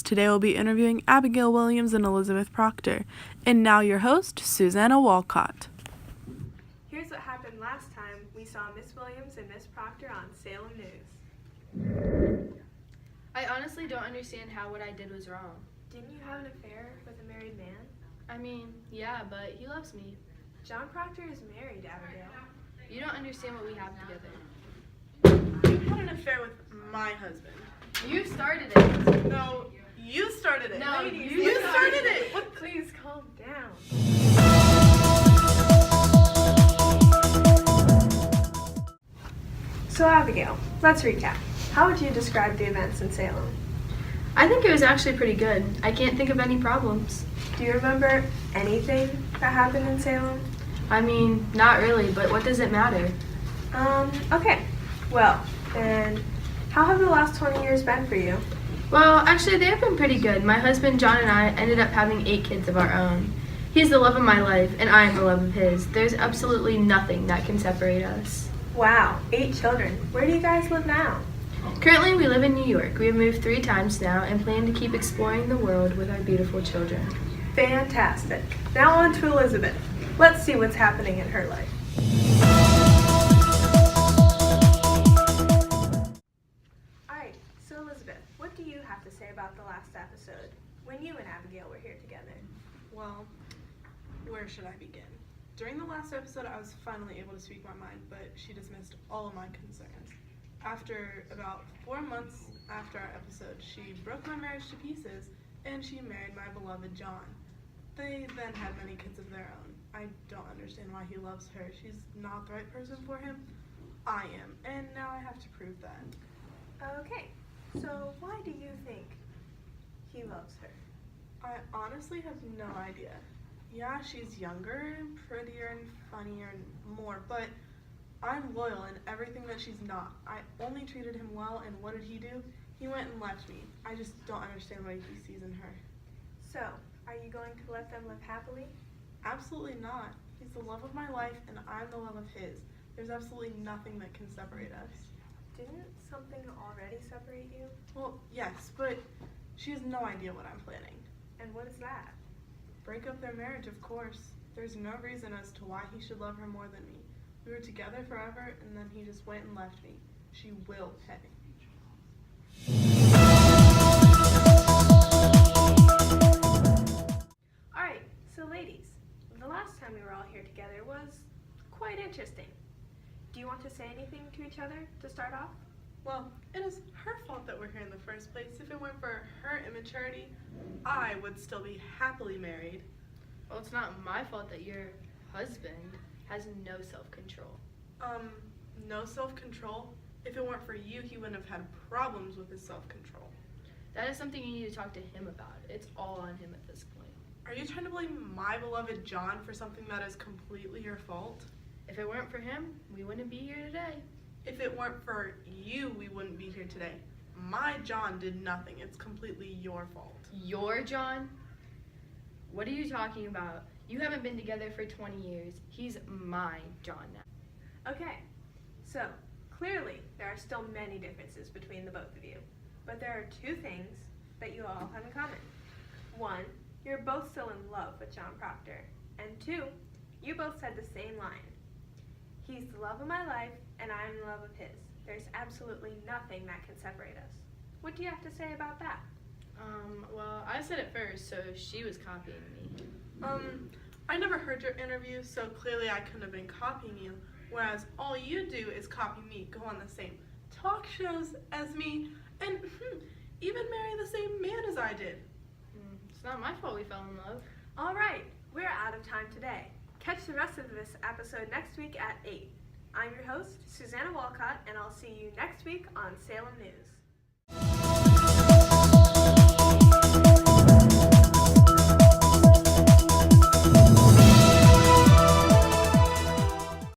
Today we'll be interviewing Abigail Williams and Elizabeth Proctor. And now your host, Susanna Walcott. Here's what happened last time we saw Miss Williams and Miss Proctor on Salem News. I honestly don't understand how what I did was wrong. Didn't you have an affair with a married man? I mean, yeah, but he loves me. John Proctor is married, Abigail. You don't understand what we have together. You had an affair with my husband. You started it. No, you started it. No, Ladies, you started it. What? Please calm down. So Abigail, let's recap. How would you describe the events in Salem? I think it was actually pretty good. I can't think of any problems. Do you remember anything that happened in Salem? I mean, not really, but what does it matter? Okay. Well, then, how have the last 20 years been for you? Well, actually, they have been pretty good. My husband, John, and I ended up having 8 kids of our own. He's the love of my life, and I am the love of his. There's absolutely nothing that can separate us. Wow, 8 children. Where do you guys live now? Currently, we live in New York. We have moved 3 times now and plan to keep exploring the world with our beautiful children. Fantastic. Now on to Elizabeth. Let's see what's happening in her life. Alright, so Elizabeth, what do you have to say about the last episode, when you and Abigail were here together? Well, where should I begin? During the last episode, I was finally able to speak my mind, but she dismissed all of my concerns. After about 4 months after our episode, she broke my marriage to pieces, and she married my beloved John. They then had many kids of their own. I don't understand why he loves her. She's not the right person for him. I am, and now I have to prove that. Okay, so why do you think he loves her? I honestly have no idea. Yeah, she's younger and prettier and funnier and more, but I'm loyal in everything that she's not. I only treated him well, and what did he do? He went and left me. I just don't understand what he sees in her. So, are you going to let them live happily? Absolutely not. He's the love of my life, and I'm the love of his. There's absolutely nothing that can separate us. Didn't something already separate you? Well, yes, but she has no idea what I'm planning. And what is that? Break up their marriage, of course. There's no reason as to why he should love her more than me. We were together forever, and then he just went and left me. She will pay. Alright, so ladies, the last time we were all here together was quite interesting. Do you want to say anything to each other to start off? Well, it is her fault that we're here in the first place. If it weren't for her immaturity, I would still be happily married. Well, it's not my fault that your husband has no self-control. No self-control? If it weren't for you, he wouldn't have had problems with his self-control. That is something you need to talk to him about. It's all on him at this point. Are you trying to blame my beloved John for something that is completely your fault? If it weren't for him, we wouldn't be here today. If it weren't for you, we wouldn't be here today. My John did nothing. It's completely your fault. Your John? What are you talking about? You haven't been together for 20 years. He's my John now. Okay, so clearly there are still many differences between the both of you, but there are 2 things that you all have in common. 1, you're both still in love with John Proctor, and 2, you both said the same line. He's the love of my life, and I'm the love of his. There's absolutely nothing that can separate us. What do you have to say about that? Well, I said it first, so she was copying me. I never heard your interview, so clearly I couldn't have been copying you. Whereas all you do is copy me, go on the same talk shows as me, and even marry the same man as I did. It's not my fault we fell in love. All right, we're out of time today. Catch the rest of this episode next week at 8. I'm your host, Susanna Walcott, and I'll see you next week on Salem News.